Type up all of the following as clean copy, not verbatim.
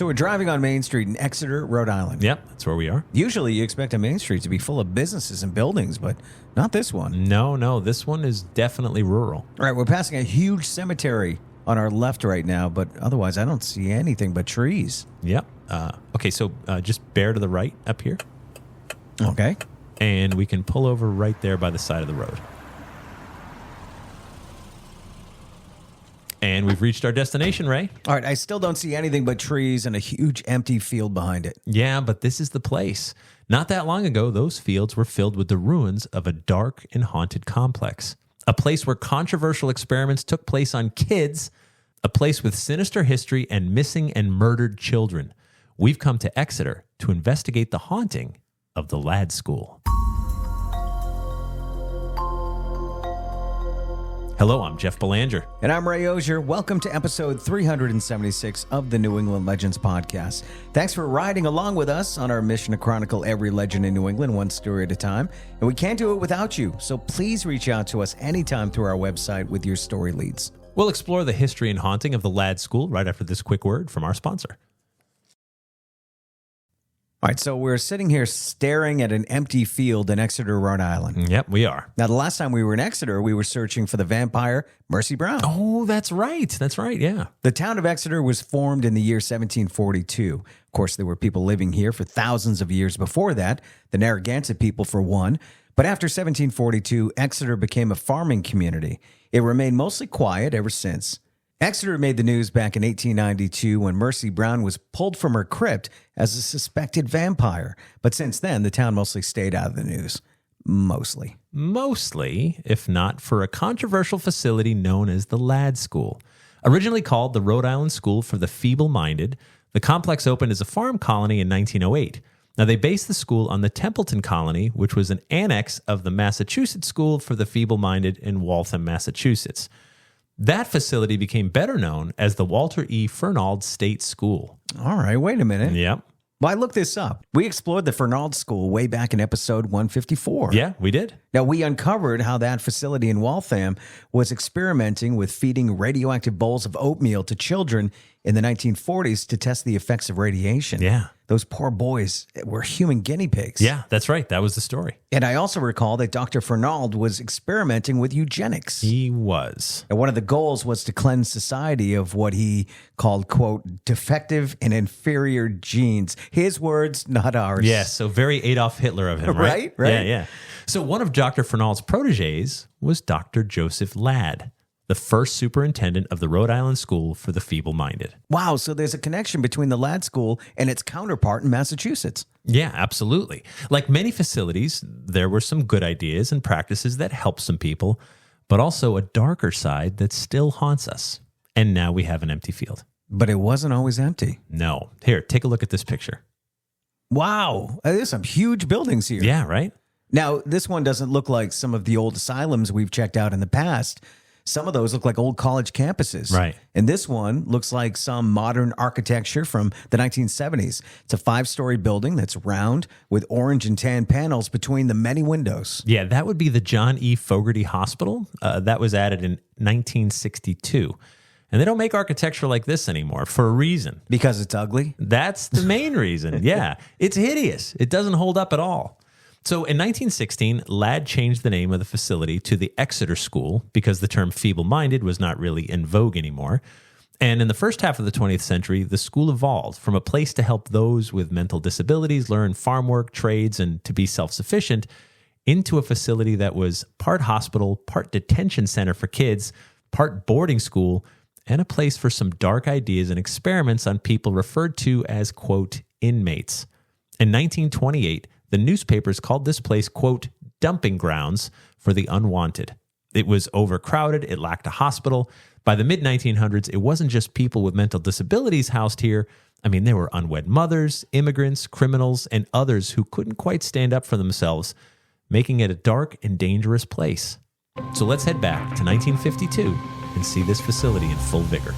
So we're driving on Main Street in Exeter, Rhode Island. Yep, that's where we are. Usually you expect a Main Street to be full of businesses and buildings, but not this one. No, this one is definitely rural. All right, we're passing a huge cemetery on our left right now, but otherwise I don't see anything but trees. Yep. Okay, so just bear to the right up here. Okay. And we can pull over right there by the side of the road. And we've reached our destination, Ray. All right, I still don't see anything but trees and a huge empty field behind it. Yeah, but this is the place. Not that long ago, those fields were filled with the ruins of a dark and haunted complex. A place where controversial experiments took place on kids. A place with sinister history and missing and murdered children. We've come to Exeter to investigate the haunting of the Ladd School. Hello, I'm Jeff Belanger. And I'm Ray Auger. Welcome to episode 376 of the New England Legends podcast. Thanks for riding along with us on our mission to chronicle every legend in New England, one story at a time. And we can't do it without you, so please reach out to us anytime through our website with your story leads. We'll explore the history and haunting of the Ladd School right after this quick word from our sponsor. All right, so we're sitting here staring at an empty field in Exeter, Rhode Island. Yep, we are. Now, the last time we were in Exeter, we were searching for the vampire Mercy Brown. Oh, that's right. That's right, yeah. The town of Exeter was formed in the year 1742. Of course, there were people living here for thousands of years before that, the Narragansett people for one. But after 1742, Exeter became a farming community. It remained mostly quiet ever since. Exeter made the news back in 1892 when Mercy Brown was pulled from her crypt as a suspected vampire. But since then, the town mostly stayed out of the news. Mostly, if not for a controversial facility known as the Ladd School. Originally called the Rhode Island School for the Feeble-Minded, the complex opened as a farm colony in 1908. Now, they based the school on the Templeton Colony, which was an annex of the Massachusetts School for the Feeble-Minded in Waltham, Massachusetts. That facility became better known as the Walter E. Fernald State School. All right, wait a minute. Yep. Well, I looked this up. We explored the Fernald School way back in episode 154. Yeah, we did. Now, we uncovered how that facility in Waltham was experimenting with feeding radioactive bowls of oatmeal to children in the 1940s to test the effects of radiation. Yeah. Those poor boys were human guinea pigs. Yeah, that's right. That was the story. And I also recall that Dr. Fernald was experimenting with eugenics. He was. And one of the goals was to cleanse society of what he called, quote, defective and inferior genes. His words, not ours. Yes, so very Adolf Hitler of him, right? Right. Yeah. So one of Dr. Fernald's proteges was Dr. Joseph Ladd, the first superintendent of the Rhode Island School for the Feeble-Minded. Wow, so there's a connection between the Ladd School and its counterpart in Massachusetts. Yeah, absolutely. Like many facilities, there were some good ideas and practices that helped some people, but also a darker side that still haunts us. And now we have an empty field. But it wasn't always empty. No. Here, take a look at this picture. Wow, there's some huge buildings here. Yeah, right? Now, this one doesn't look like some of the old asylums we've checked out in the past. Some of those look like old college campuses. Right. And this one looks like some modern architecture from the 1970s. It's a 5-story building that's round with orange and tan panels between the many windows. Yeah, that would be the John E. Fogerty Hospital. That was added in 1962. And they don't make architecture like this anymore for a reason. Because it's ugly? That's the main reason. Yeah. It's hideous. It doesn't hold up at all. So in 1916, Ladd changed the name of the facility to the Exeter School because the term feeble-minded was not really in vogue anymore. And in the first half of the 20th century, the school evolved from a place to help those with mental disabilities learn farm work, trades, and to be self-sufficient into a facility that was part hospital, part detention center for kids, part boarding school, and a place for some dark ideas and experiments on people referred to as, quote, inmates. In 1928, the newspapers called this place, quote, dumping grounds for the unwanted. It was overcrowded. It lacked a hospital. By the mid-1900s, it wasn't just people with mental disabilities housed here. I mean, there were unwed mothers, immigrants, criminals, and others who couldn't quite stand up for themselves, making it a dark and dangerous place. So let's head back to 1952 and see this facility in full vigor.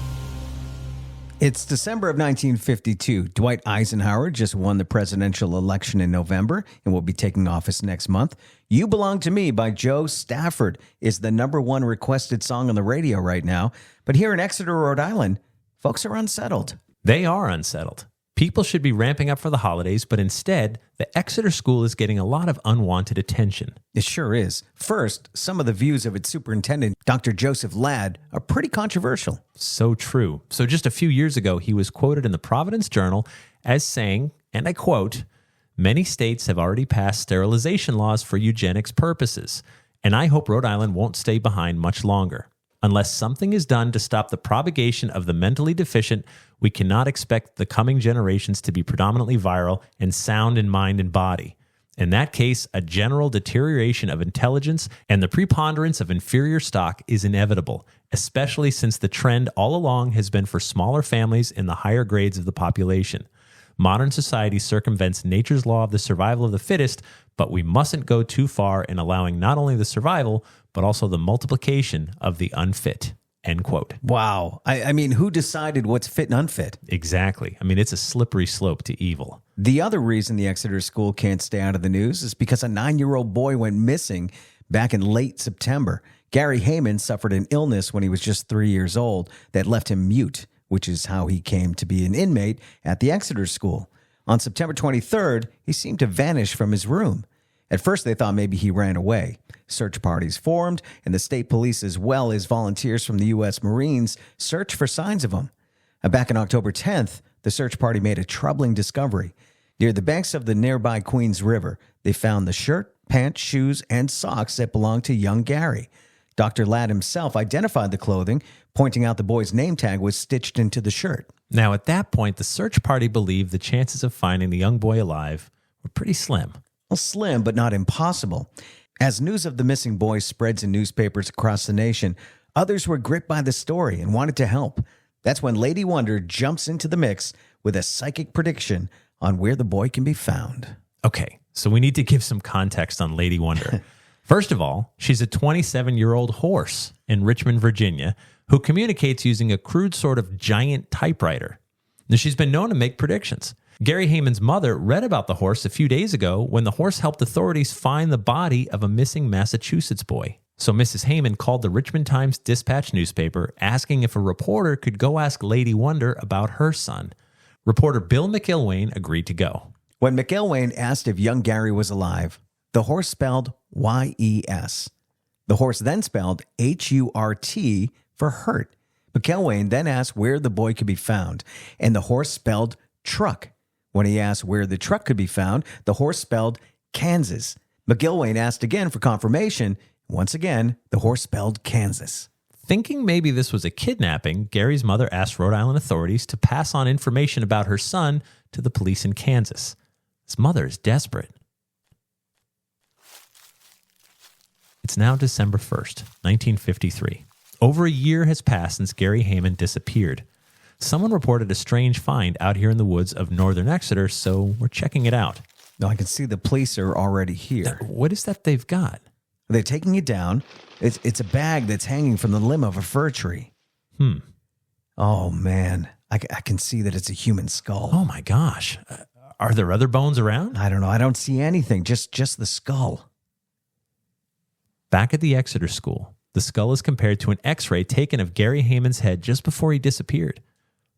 It's December of 1952. Dwight Eisenhower just won the presidential election in November and will be taking office next month. You Belong to Me by Joe Stafford is the #1 requested song on the radio right now. But here in Exeter, Rhode Island, folks are unsettled. They are unsettled. People should be ramping up for the holidays, but instead, the Exeter School is getting a lot of unwanted attention. It sure is. First, some of the views of its superintendent, Dr. Joseph Ladd, are pretty controversial. So true. So just a few years ago, he was quoted in the Providence Journal as saying, and I quote, "Many states have already passed sterilization laws for eugenics purposes, and I hope Rhode Island won't stay behind much longer. Unless something is done to stop the propagation of the mentally deficient, we cannot expect the coming generations to be predominantly viral and sound in mind and body. In that case, a general deterioration of intelligence and the preponderance of inferior stock is inevitable, especially since the trend all along has been for smaller families in the higher grades of the population. Modern society circumvents nature's law of the survival of the fittest, but we mustn't go too far in allowing not only the survival, but also the multiplication of the unfit." End quote. Wow. I mean, who decided what's fit and unfit? Exactly. I mean, it's a slippery slope to evil. The other reason the Exeter School can't stay out of the news is because a 9-year-old boy went missing back in late September. Gary Haymon suffered an illness when he was just 3 years old that left him mute, which is how he came to be an inmate at the Exeter School. On September 23rd, he seemed to vanish from his room. At first, they thought maybe he ran away. Search parties formed, and the state police, as well as volunteers from the U.S. Marines, searched for signs of him. Back on October 10th, the search party made a troubling discovery. Near the banks of the nearby Queens River, they found the shirt, pants, shoes, and socks that belonged to young Gary. Dr. Ladd himself identified the clothing, pointing out the boy's name tag was stitched into the shirt. Now, at that point, the search party believed the chances of finding the young boy alive were pretty slim. Well, slim, but not impossible. As news of the missing boy spreads in newspapers across the nation, others were gripped by the story and wanted to help. That's when Lady Wonder jumps into the mix with a psychic prediction on where the boy can be found. Okay, so we need to give some context on Lady Wonder. First of all, she's a 27-year-old horse in Richmond, Virginia, who communicates using a crude sort of giant typewriter. Now, she's been known to make predictions. Gary Haymon's mother read about the horse a few days ago when the horse helped authorities find the body of a missing Massachusetts boy. So Mrs. Haymon called the Richmond Times-Dispatch newspaper asking if a reporter could go ask Lady Wonder about her son. Reporter Bill McIlwain agreed to go. When McIlwain asked if young Gary was alive, the horse spelled Y-E-S. The horse then spelled H-U-R-T for hurt. McIlwain then asked where the boy could be found, and the horse spelled truck. When he asked where the truck could be found, the horse spelled Kansas. McIlwain asked again for confirmation. Once again, the horse spelled Kansas. Thinking maybe this was a kidnapping, Gary's mother asked Rhode Island authorities to pass on information about her son to the police in Kansas. His mother is desperate. It's now December 1st, 1953. Over a year has passed since Gary Haymon disappeared. Someone reported a strange find out here in the woods of northern Exeter, so we're checking it out. Now, I can see the police are already here. What is that they've got? They're taking it down. It's a bag that's hanging from the limb of a fir tree. Oh, man. I can see that it's a human skull. Oh, my gosh. Are there other bones around? I don't know. I don't see anything. Just the skull. Back at the Exeter School, the skull is compared to an X-ray taken of Gary Haymon's head just before he disappeared.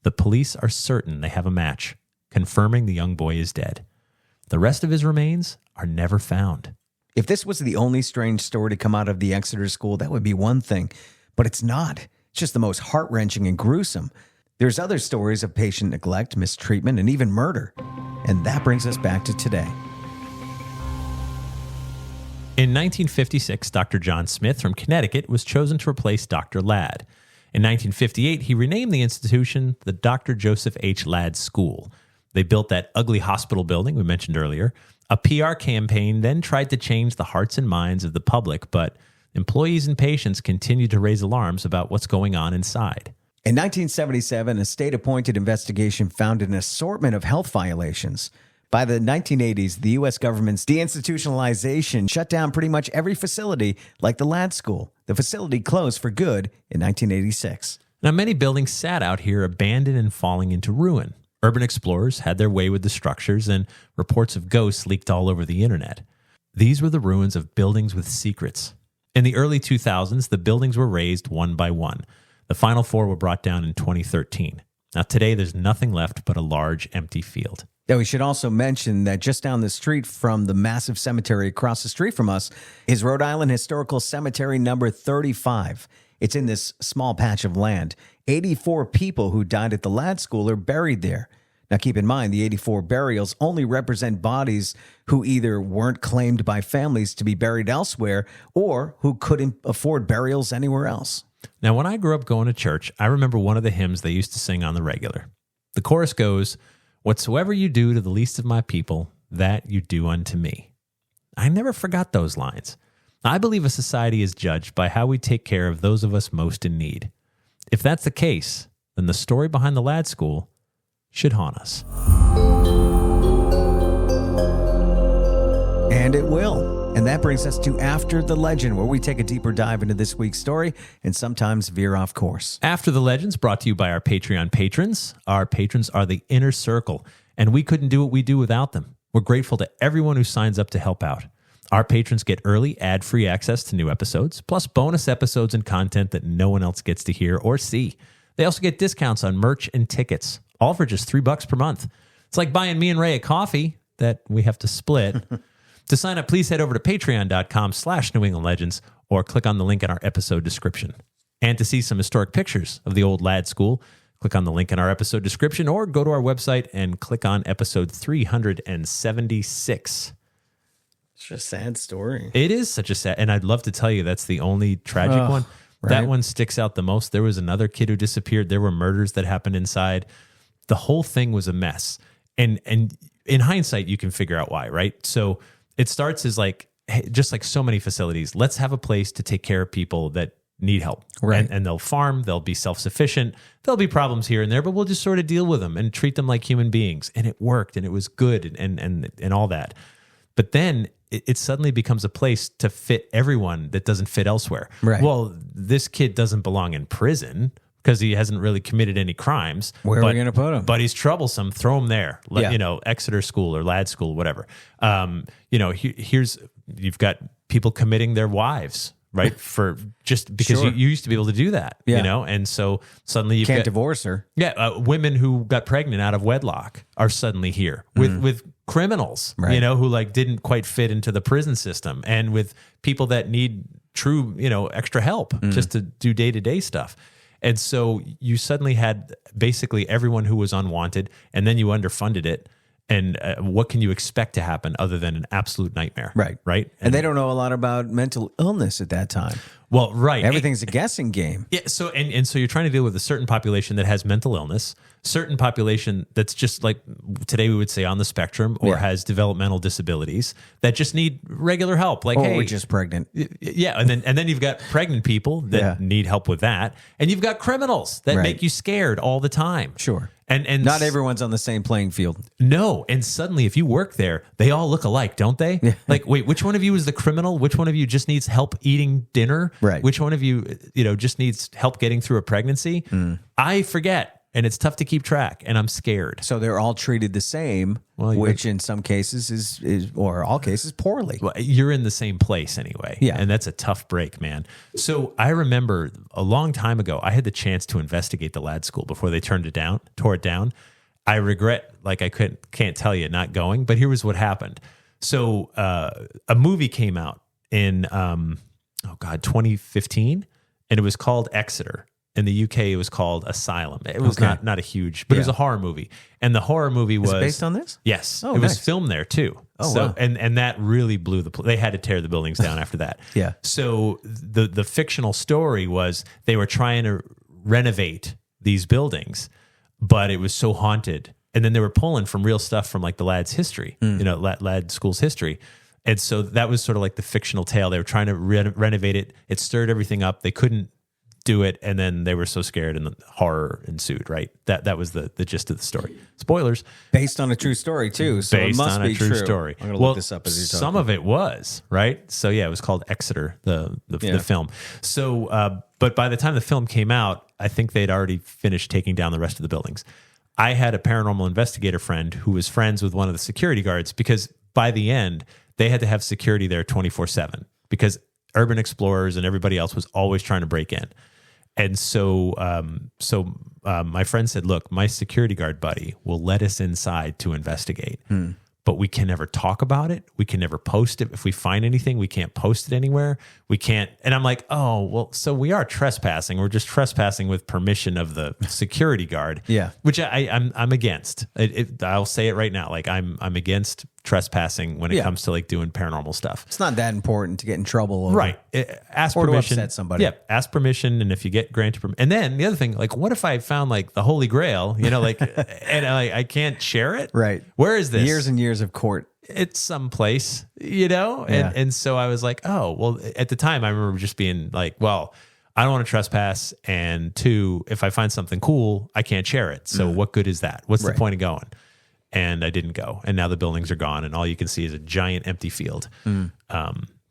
The police are certain they have a match, confirming the young boy is dead. The rest of his remains are never found. If this was the only strange story to come out of the Exeter School, that would be one thing. But it's not. It's just the most heart-wrenching and gruesome. There's other stories of patient neglect, mistreatment, and even murder. And that brings us back to today. In 1956, Dr. John Smith from Connecticut was chosen to replace Dr. Ladd. In 1958, he renamed the institution the Dr. Joseph H. Ladd School. They built that ugly hospital building we mentioned earlier. A PR campaign then tried to change the hearts and minds of the public, but employees and patients continued to raise alarms about what's going on inside. In 1977, a state-appointed investigation found an assortment of health violations. By the 1980s, the U.S. government's deinstitutionalization shut down pretty much every facility like the Ladd School. The facility closed for good in 1986. Now, many buildings sat out here abandoned and falling into ruin. Urban explorers had their way with the structures, and reports of ghosts leaked all over the internet. These were the ruins of buildings with secrets. In the early 2000s, the buildings were razed one by one. The final four were brought down in 2013. Now, today, there's nothing left but a large empty field. Yeah, we should also mention that just down the street from the massive cemetery across the street from us is Rhode Island Historical Cemetery number 35. It's in this small patch of land. 84 people who died at the Ladd School are buried there. Now, keep in mind, the 84 burials only represent bodies who either weren't claimed by families to be buried elsewhere or who couldn't afford burials anywhere else. Now, when I grew up going to church, I remember one of the hymns they used to sing on the regular. The chorus goes, "Whatsoever you do to the least of my people, that you do unto me." I never forgot those lines. I believe a society is judged by how we take care of those of us most in need. If that's the case, then the story behind the Ladd School should haunt us. And it will. And that brings us to After the Legend, where we take a deeper dive into this week's story and sometimes veer off course. After the Legends, brought to you by our Patreon patrons. Our patrons are the inner circle, and we couldn't do what we do without them. We're grateful to everyone who signs up to help out. Our patrons get early, ad-free access to new episodes, plus bonus episodes and content that no one else gets to hear or see. They also get discounts on merch and tickets, all for just $3 per month. It's like buying me and Ray a coffee that we have to split. To sign up, please head over to patreon.com/New England Legends or click on the link in our episode description. And to see some historic pictures of the old Ladd School, click on the link in our episode description or go to our website and click on episode 376. It's a sad story. It is such a sad, and I'd love to tell you that's the only tragic one. Right. That one sticks out the most. There was another kid who disappeared. There were murders that happened inside. The whole thing was a mess. And in hindsight, you can figure out why, right? So it starts as like, hey, just like so many facilities, let's have a place to take care of people that need help. Right. And they'll farm, they'll be self-sufficient. There'll be problems here and there, but we'll just sort of deal with them and treat them like human beings. And it worked and it was good and all that. But then it suddenly becomes a place to fit everyone that doesn't fit elsewhere. Right. Well, this kid doesn't belong in prison because he hasn't really committed any crimes. Where are we going to put him? But he's troublesome. Throw him there. Yeah. Exeter School or Ladd School, whatever. Here's you've got people committing their wives, right? For just because Sure. you used to be able to do that, Yeah. and so suddenly you Can't divorce her. yeah, women who got pregnant out of wedlock are suddenly here with criminals, Right. who like didn't quite fit into the prison system, and with people that need true, extra help just to do day-to-day stuff. And so you suddenly had basically everyone who was unwanted, and then you underfunded it. And what can you expect to happen other than an absolute nightmare? Right. Right. And they don't know a lot about mental illness at that time. Well, right. Everything's a guessing game. Yeah. So so you're trying to deal with a certain population that has mental illness, certain population that's just like today we would say on the spectrum or has developmental disabilities that just need regular help. Like, Or hey, we're just pregnant. yeah, and then you've got pregnant people that need help with that, and you've got criminals that Right. make you scared all the time. Sure. And Not everyone's on the same playing field. No, and suddenly if you work there, they all look alike, don't they? Yeah. Like, wait, which one of you is the criminal? Which one of you just needs help eating dinner? Right. Which one of you, just needs help getting through a pregnancy? I forget, and it's tough to keep track, and I'm scared. So they're all treated the same, Well, which in some cases is or all cases poorly. Well, you're in the same place anyway. Yeah. And that's a tough break, man. So I remember a long time ago, I had the chance to investigate the Ladd School before they tore it down. I regret, like I can't tell you not going, but here was what happened. So a movie came out in 2015, and it was called Exeter. In the UK, it was called Asylum. It was not a huge, but it was a horror movie. And the horror movie was based on this? Yes, Oh, it was nice. filmed there too. Oh, so wow. and that really blew they had to tear the buildings down after that. Yeah. So the fictional story was they were trying to renovate these buildings, but it was so haunted. And then they were pulling from real stuff from like the Ladd's history, Ladd School's history. And so that was sort of like the fictional tale. They were trying to renovate it. It stirred everything up. They couldn't do it, and then they were so scared, and the horror ensued. Right, that was the gist of the story. Spoilers. Based on a true story too, so Based it must on be a true story. I'm gonna look this up as you're talking. Some of it was right. So yeah, it was called Exeter, the film. So, but by the time the film came out, I think they'd already finished taking down the rest of the buildings. I had a paranormal investigator friend who was friends with one of the security guards because by the end they had to have security there 24/7 because urban explorers and everybody else was always trying to break in. And so my friend said, look, my security guard buddy will let us inside to investigate. But we can never talk about it. We can never post it. If we find anything, we can't post it anywhere. We can't. And I'm like, oh, well, so we are trespassing. We're just trespassing with permission of the security guard. Yeah. Which I'm against. I'll say it right now. Like I'm against trespassing when it comes to like doing paranormal stuff. It's not that important to get in trouble over. Right. Ask or permission. to upset somebody. Yeah. Ask permission. And if you get granted permission. And then the other thing, like, what if I found like the Holy Grail, like, and I can't share it? Right. Where is this? Years and years of court. It's someplace, and so I was like, oh, well, at the time I remember just being like, well, I don't want to trespass. And 2, if I find something cool, I can't share it. So what good is that? What's the point of going? And I didn't go. And now the buildings are gone and all you can see is a giant empty field.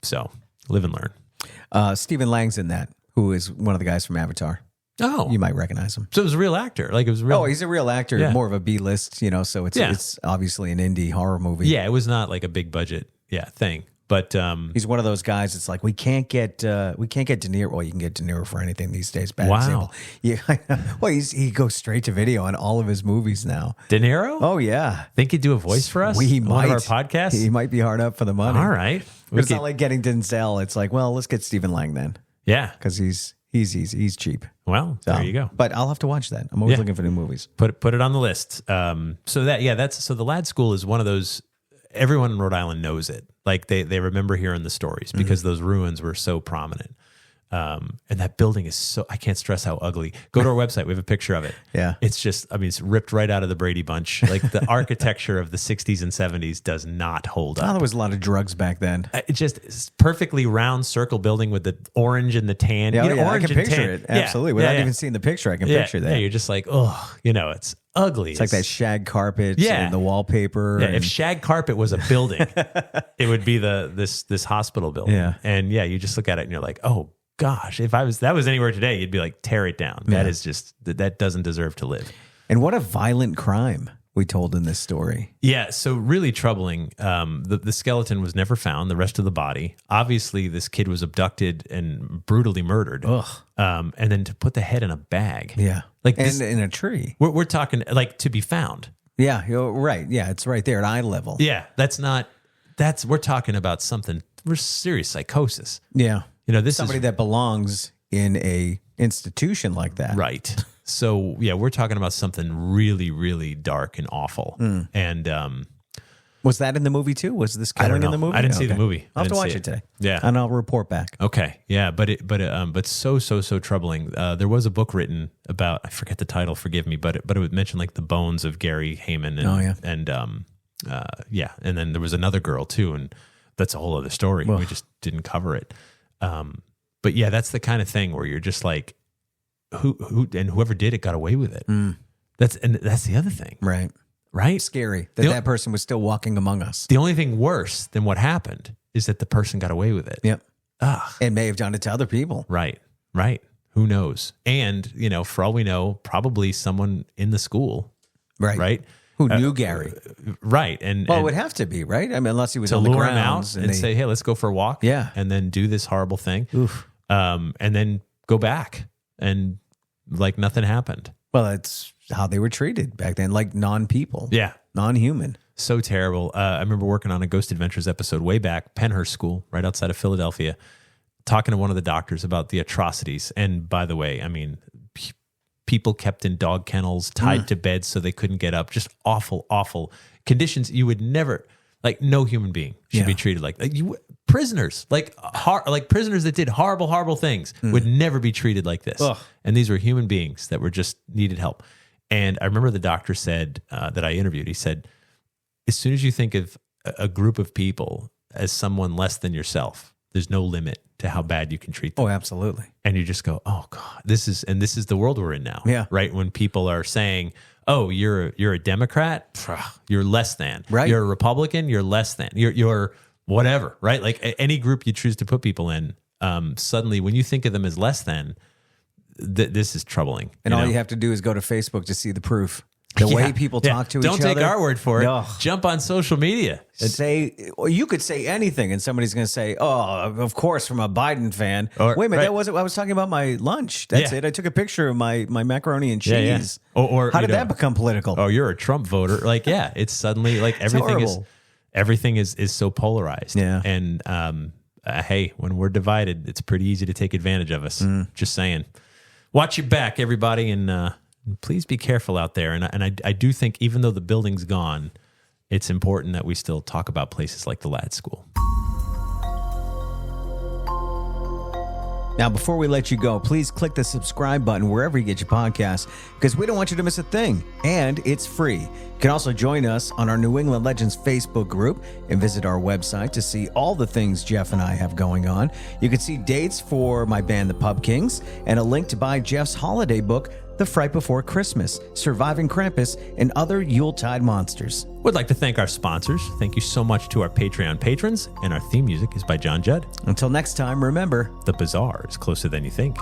So live and learn. Stephen Lang's in that, who is one of the guys from Avatar. Oh, You might recognize him. so it was a real actor. Like it was real. Oh, he's a real actor, Yeah. more of a B-list, so it's obviously an indie horror movie. Yeah, it was not like a big budget thing. But He's one of those guys. It's like we can't get De Niro. Well, you can get De Niro for anything these days. Bad Wow. example. Yeah, I know. Well, he goes straight to video on all of his movies now. De Niro? Oh yeah, Think he'd do a voice for us? He on might. one of our podcasts? He might be hard up for the money. All right. But it's not like getting Denzel. It's like, well, let's get Stephen Lang then, yeah. because he's cheap. Well, So, there you go. But I'll have to watch that. I'm always Yeah. looking for new movies. Put it on the list. So the Lad School is one of those. Everyone in Rhode Island knows it. Like they remember hearing the stories because those ruins were so prominent. And that building is so, I can't stress how ugly. Go to our website. We have a picture of it. Yeah. It's just, it's ripped right out of the Brady Bunch. Like the architecture of the 60s and 70s does not hold Oh, up. there was a lot of drugs back then. It's perfectly round circle building with the orange and the tan. Yeah, I orange can and picture tan. it. Yeah, Absolutely. yeah, Without yeah. even seeing the picture, I can Yeah, picture that. yeah, you're just like, oh, it's ugly. It's like that shag carpet and the wallpaper. Yeah, and if shag carpet was a building, it would be this hospital building. Yeah. And you just look at it and you're like, oh gosh, if that was anywhere today, you'd be like, tear it down. That is just that doesn't deserve to live. And what a violent crime we told in this story. Yeah, so really troubling. The skeleton was never found. The rest of the body. Obviously, this kid was abducted and brutally murdered. Ugh. And then to put the head in a bag. Yeah. Like and this, in a tree. we're talking like to be found. Yeah, you're right. Yeah, it's right there at eye level. Yeah, we're talking about something. We're serious psychosis. Yeah. This Somebody is that belongs in a institution like that. right. So we're talking about something really, really dark and awful. And Was that in the movie too? Was this I don't killing know. in the movie? I didn't see the Okay. movie. I'll have to I watch didn't it see today. Yeah. And I'll report back. Okay, yeah, but so troubling. There was a book written about, I forget the title, forgive me, but it would mention like the bones of Gary Haymon, and and then there was another girl too, and that's a whole other story. Well. We just didn't cover it. But yeah, that's the kind of thing where you're just like, who and whoever did it got away with it. That's the other thing, Right. right? Scary that The- that person was still walking among us. The only thing worse than what happened is that the person got away with it. Yep. Ugh. And may have done it to other people. Right. Who knows? And, for all we know, probably someone in the school, right? Who knew Gary? Right. And, Well, it and would have to be, right? I mean, unless he was to on the lure him out grounds and say, hey, let's go for a walk. Yeah. And then do this horrible thing. Oof. And then go back and like nothing happened. Well, that's how they were treated back then, like non-people. Yeah. Non-human. So terrible. I remember working on a Ghost Adventures episode way back, Penhurst School, right outside of Philadelphia, talking to one of the doctors about the atrocities. And by the way, people kept in dog kennels, tied to beds so they couldn't get up. Just awful, awful conditions. You would never, like, no human being should be treated like that. Prisoners, like prisoners that did horrible, horrible things would never be treated like this. Ugh. And these were human beings that were just needed help. And I remember the doctor said that I interviewed, he said, as soon as you think of a group of people as someone less than yourself, there's no limit to how bad you can treat them. Oh, absolutely. And you just go, oh God, this is the world we're in now. Yeah. Right. When people are saying, oh, you're a Democrat, you're less than. Right. You're a Republican, you're less than. You're whatever. Right. Like any group you choose to put people in, suddenly when you think of them as less than, this is troubling. And all you have to do is go to Facebook to see the proof. The way people talk to each other. Don't take our word for it. No. Jump on social media. Or you could say anything, and somebody's going to say, "Oh, of course, from a Biden fan." Or- Wait a minute, right. that wasn't. I was talking about my lunch. That's Yeah. it. I took a picture of my macaroni and cheese. Yeah. Or how you did know, that become political? Oh, you're a Trump voter. Like, yeah, it's suddenly like horrible. everything is so polarized. Yeah. And hey, when we're divided, it's pretty easy to take advantage of us. Just saying. Watch your back, everybody, and please be careful out there. And I do think even though the building's gone, it's important that we still talk about places like the Lad School. Now, before we let you go, please click the subscribe button wherever you get your podcasts, because we don't want you to miss a thing, and it's free. You can also join us on our New England Legends Facebook group and visit our website to see all the things Jeff and I have going on. You can see dates for my band, the Pub Kings, and a link to buy Jeff's holiday book, The Fright Before Christmas, Surviving Krampus, and Other Yuletide Monsters. Would like to thank our sponsors. Thank you so much to our Patreon patrons, and our theme music is by John Judd. Until next time, remember, The Bazaar is closer than you think.